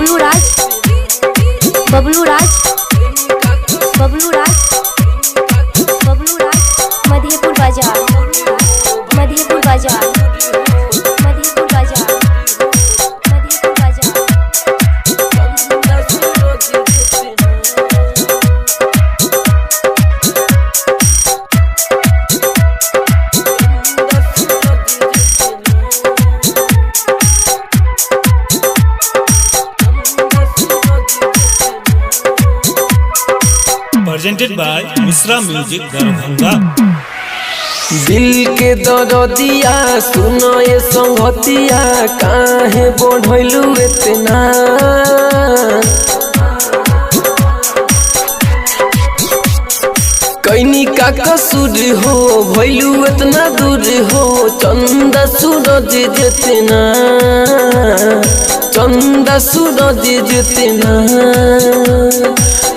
बबलू राज, बबलू राज, बबलू राज, बबलू राज, मधेपुर बाजार, मधेपुर बाजार, मधेपुर बाजार, मधेपुर बाजार। Presented by Mishra music Darbhanga. दिल के दरदिया सुनो ये संगतिया काहे बढ़लू इतना। कैनी का कसूर हो भइलू इतना दूर हो चंदा सूरज जितना, चंदा सूरज जितना।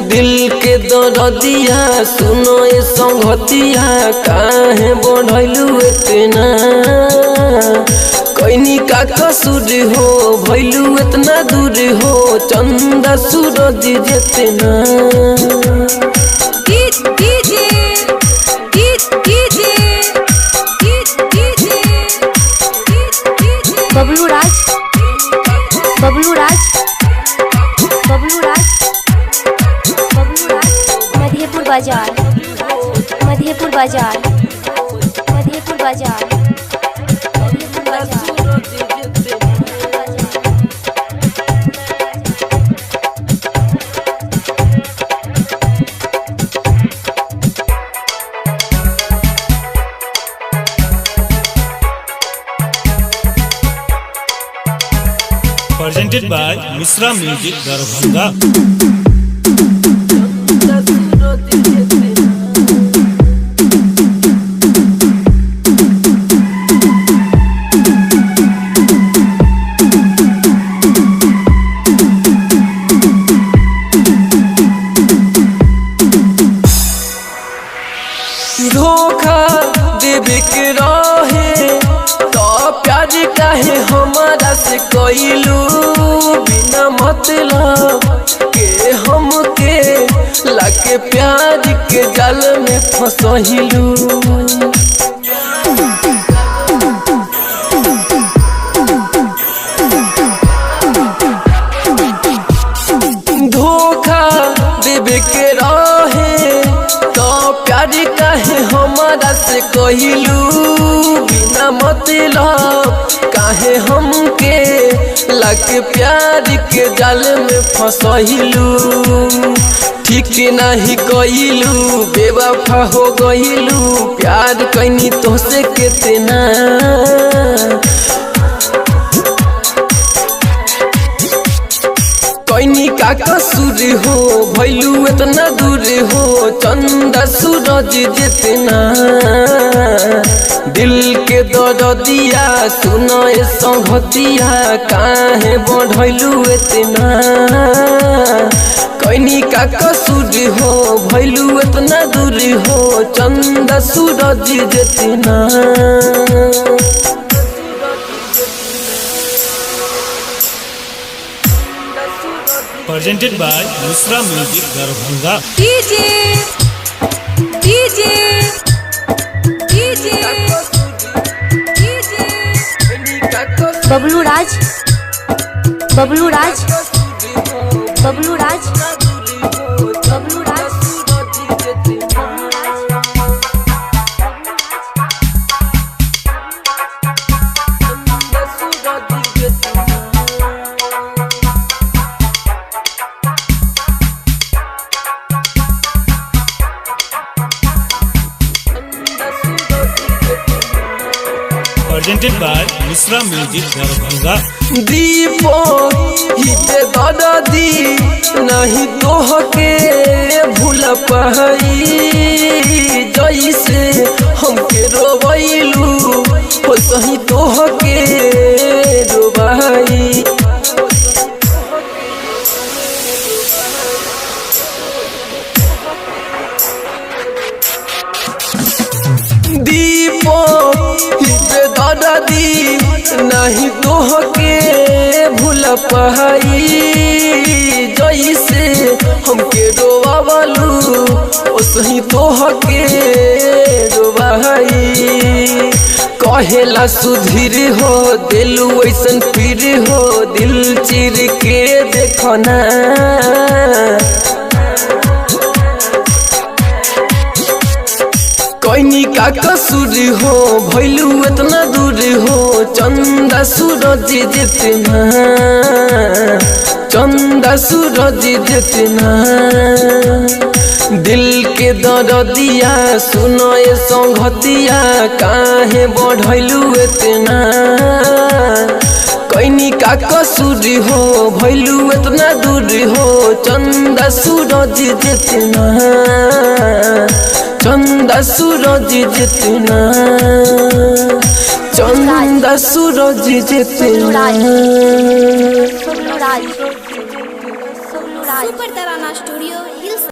दिल के दरदिया सुनो ये संगतिया काहे बढ़लू इतना। कैनी का कसूर हो भइलू इतना दूर हो चंदा सूरज जितना। बबलू राज, बबलू राज, बबलू राज, बबलू राज, मधेपुर बाजार, मधेपुर बाजार, मधेपुर बाजार, मधेपुर बाजार। Presented by Mishra music Darbhanga. धोखा देवे के रहे तो प्यार काहे हमारा से कइलू। बिना मतलब के हमके लाके प्यार के जाल में फंसहिलू। धोखा देवे के रहे तो प्यार काहे हमारा से कहिलू। बिना मतलब काहे हमके लाके प्यार के जाल में फंसहिलू। ठीक नहीं कइलू बेवफा हो गइलू प्यार कैनी तोहसे कितना। कैनी का कसूर हो भइलू इतना दूर हो चंदा सूरज जितना। दिल के दरदिया सुनो ये संगतिया काहे बढ़लू इतना। कैनी का कसूर हो भइलू इतना दूर हो चंदा सूरज जितना। Presented by Mishra music Darbhanga. Bablu Raj, Bablu Raj, Bablu Raj, Bablu Raj. Presented by Mishra music Darbhanga. दीपो हिते दरदी नहीं तोहके भूल पाई। जैसे हमके रोवैलू हो सही तोहके रोवाई। दीपो हिते दरदी नहीं तोहके भूल पाई जैसे हमके रोवावलू ओसही तोहके रोवाई कहेला सुधीर हो दिलू ऐसन पीर हो दिल चिर के देखना कोइनी का कसूर हो भैलू इतना दूर हो चंदा सूरज जितना चंदा सूरज जितना दिल के दर्दिया सुनो ये संगतिया काहे बढ़ैलू इतना कोइनी का कसूर हो भैलू इतना दूर हो चंदा सूरज जितना चंदा सूरज जितना चंदा सूरज जितना बबलू राज सुपर तराना स्टूडियो हिल्स